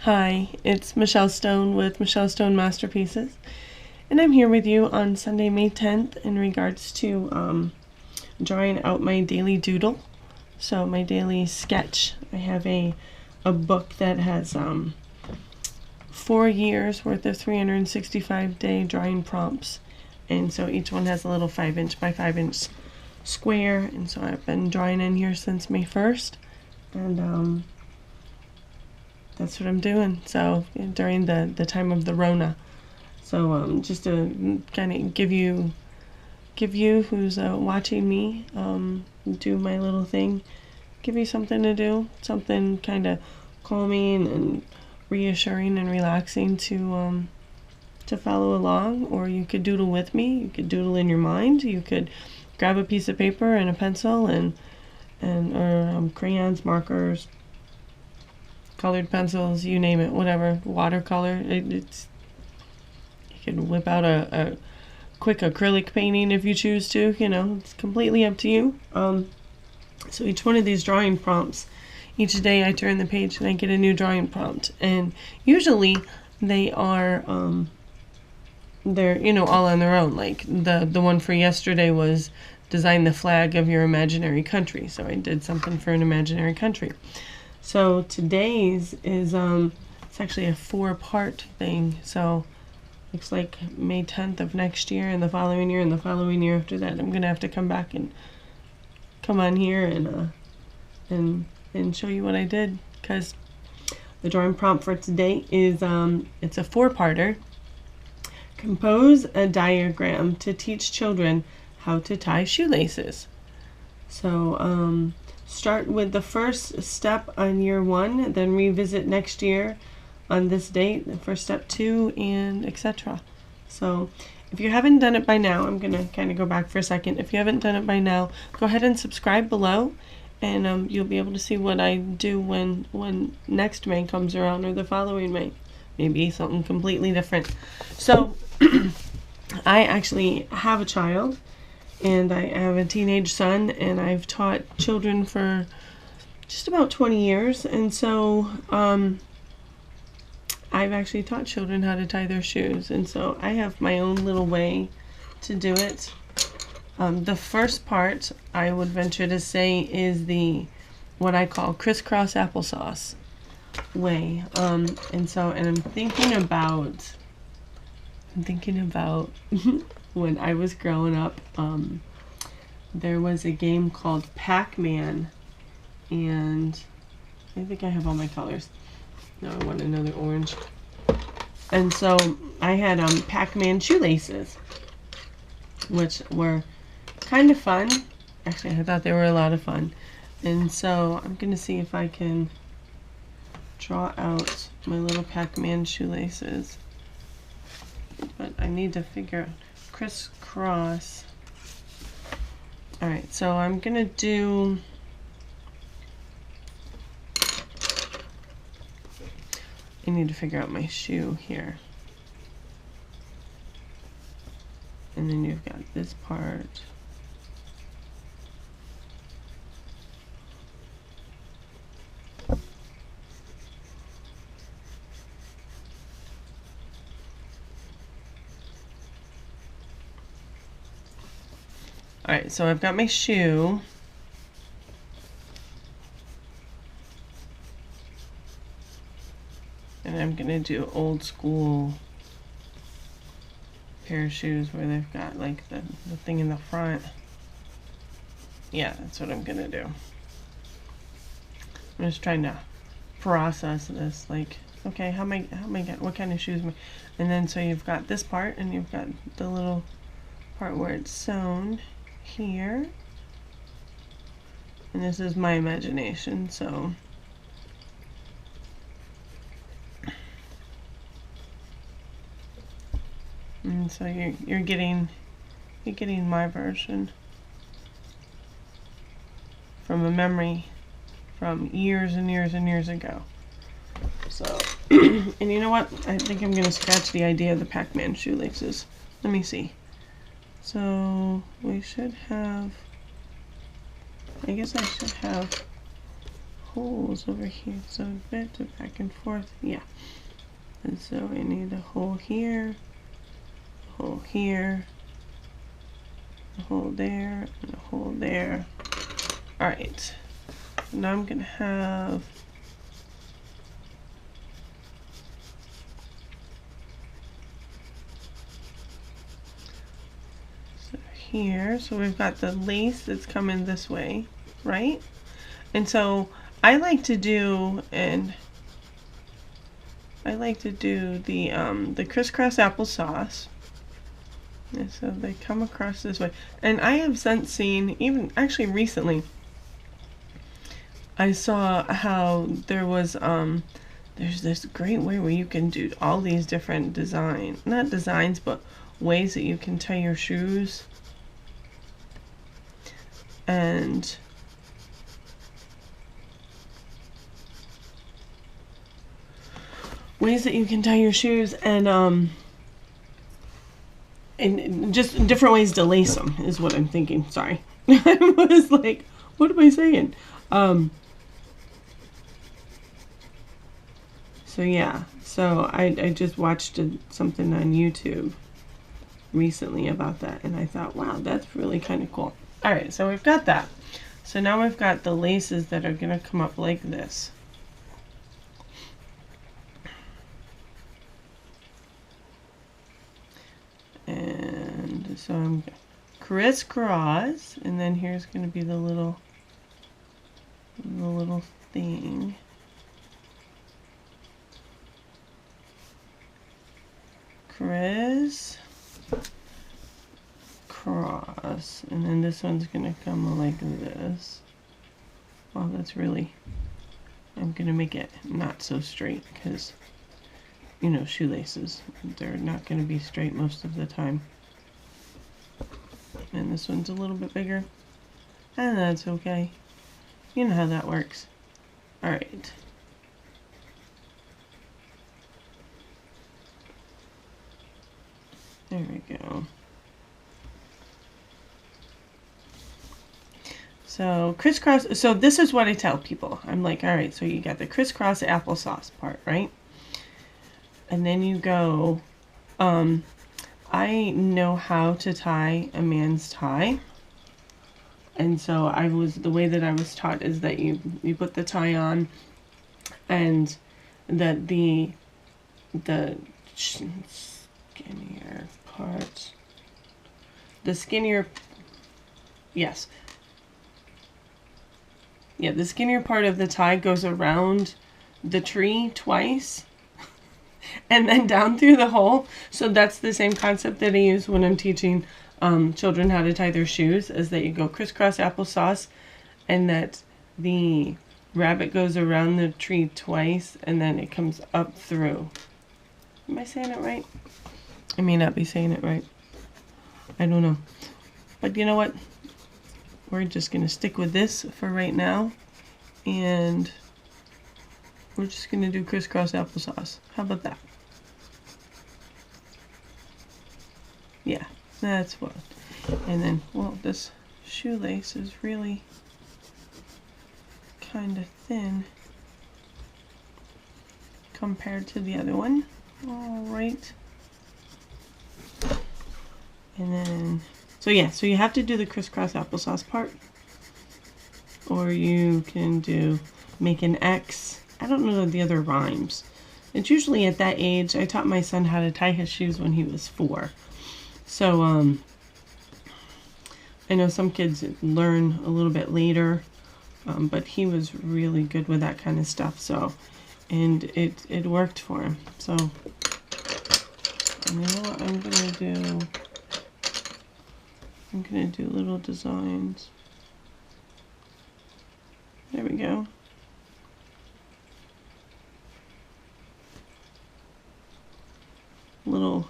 Hi, it's Michelle Stone with Michelle Stone Masterpieces, and I'm here with you on Sunday, May 10th in regards to drawing out my daily doodle. So my daily sketch. I have a book that has 4 years worth of 365-day drawing prompts, and so each one has a little 5" by 5" square, and so I've been drawing in here since May 1st, and that's what I'm doing. So during the time of the Rona. So just to kind of give you who's watching me do my little thing, give you something to do, something kind of calming and reassuring and relaxing to follow along. Or you could doodle with me. You could doodle in your mind. You could grab a piece of paper and a pencil and or crayons, markers, colored pencils, you name it, whatever, watercolor. It's you can whip out a quick acrylic painting if you choose to. You know, it's completely up to you. So each one of these drawing prompts, each day I turn the page and I get a new drawing prompt, and usually they are they're all on their own. Like the one for yesterday was design the flag of your imaginary country, so I did something for an imaginary country. So today's is it's actually a 4-part thing. So looks like May 10th of next year, and the following year, and the following year after that. I'm gonna have to come back and come on here and show you what I did, because the drawing prompt for today is it's a 4-parter. Compose a diagram to teach children how to tie shoelaces. So start with the first step on year 1, then revisit next year on this date for step 2, and etc. So if you haven't done it by now, I'm going to kind of go back for a second. If you haven't done it by now, go ahead and subscribe below, and you'll be able to see what I do when next May comes around, or the following May. Maybe something completely different. So I actually have a child, and I have a teenage son, and I've taught children for just about 20 years. And so I've actually taught children how to tie their shoes. And so I have my own little way to do it. The first part, I would venture to say, is what I call crisscross applesauce way. And I'm thinking about when I was growing up, there was a game called Pac-Man, and I think I have all my colors. No, I want another orange. And so I had Pac-Man shoelaces, which were kind of fun. Actually, I thought they were a lot of fun. And so I'm going to see if I can draw out my little Pac-Man shoelaces. But I need to figure out crisscross. Alright, so I'm gonna do I need to figure out my shoe here. And then you've got this part. Alright, so I've got my shoe. And I'm going to do old school pair of shoes where they've got like the thing in the front. Yeah, that's what I'm going to do. I'm just trying to process this. Like, okay, what kind of shoes am I? And then so you've got this part, and you've got the little part where it's sewn here, and this is my imagination. So and so you're getting my version from a memory from years and years and years ago. So and you know what, I think I'm gonna scratch the idea of the Pac-Man shoelaces. Let me see. So we should have, I guess I should have holes over here, so a bit of back and forth, yeah. And so I need a hole here, a hole here, a hole there, and a hole there. All right, now I'm gonna have here, so we've got the lace that's coming this way, right? And so I like to do the crisscross applesauce. And so they come across this way. And I have since seen, even actually recently, I saw how there was there's this great way where you can do all these different not designs, but ways that you can tie your shoes. And ways that you can tie your shoes, and just different ways to lace them is what I'm thinking. Sorry. I was like, what am I saying? So yeah, so I just watched something on YouTube recently about that, and I thought, wow, that's really kind of cool. All right, so we've got that. So now we've got the laces that are gonna come up like this. And so I'm crisscross, and then here's gonna be the little thing. Cross, and then this one's gonna come like this. Well, that's really, I'm gonna make it not so straight because, you know, shoelaces, they're not gonna be straight most of the time. And this one's a little bit bigger, and that's okay. You know how that works. All right. There we go. So crisscross, so this is what I tell people. I'm like, all right, so you got the crisscross applesauce part, right? And then you go, I know how to tie a man's tie. And so the way that I was taught is that you put the tie on, and that the skinnier part, yes. Yeah, the skinnier part of the tie goes around the tree twice and then down through the hole. So that's the same concept that I use when I'm teaching children how to tie their shoes, is that you go crisscross applesauce, and that the rabbit goes around the tree twice and then it comes up through. Am I saying it right? I may not be saying it right. I don't know. But you know what? We're just going to stick with this for right now, and we're just going to do crisscross applesauce. How about that? Yeah, that's what. And then, well, this shoelace is really kind of thin compared to the other one. All right. And then, so yeah, so you have to do the crisscross applesauce part, or you can make an X. I don't know the other rhymes. It's usually at that age. I taught my son how to tie his shoes when he was 4. So I know some kids learn a little bit later, but he was really good with that kind of stuff. So, and it worked for him. So, you know what I'm gonna do? I'm gonna do little designs. There we go. Little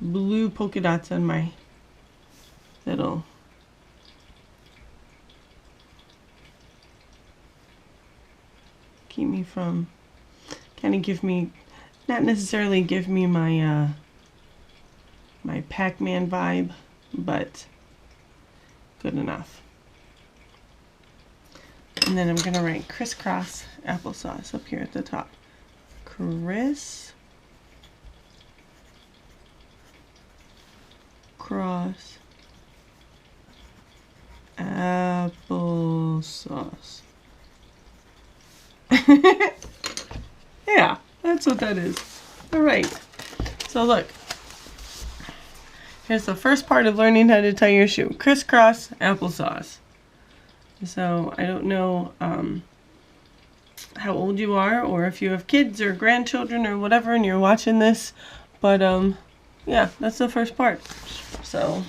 blue polka dots on my that'll keep me from, kind of give me, not necessarily give me my my Pac-Man vibe, but good enough. And then I'm going to write crisscross applesauce up here at the top. Criss cross applesauce. Yeah, that's what that is. All right. So look. Here's the first part of learning how to tie your shoe. Crisscross applesauce. So I don't know how old you are, or if you have kids or grandchildren or whatever and you're watching this, but yeah, that's the first part. So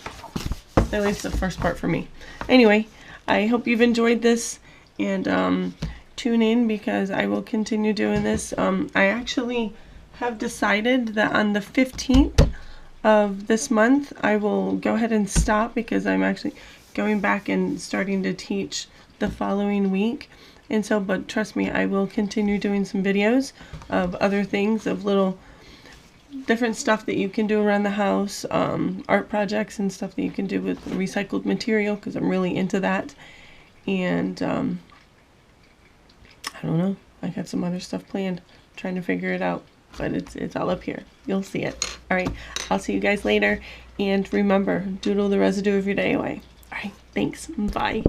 at least the first part for me. Anyway, I hope you've enjoyed this, and tune in because I will continue doing this. I actually have decided that on the 15th of this month I will go ahead and stop, because I'm actually going back and starting to teach the following week. And so, but trust me, I will continue doing some videos of other things, of little different stuff that you can do around the house, art projects and stuff that you can do with recycled material, because I'm really into that. And I don't know, I got some other stuff planned, trying to figure it out, but it's all up here. You'll see it. All right, I'll see you guys later, and remember, doodle the residue of your day away. All right, thanks. Bye.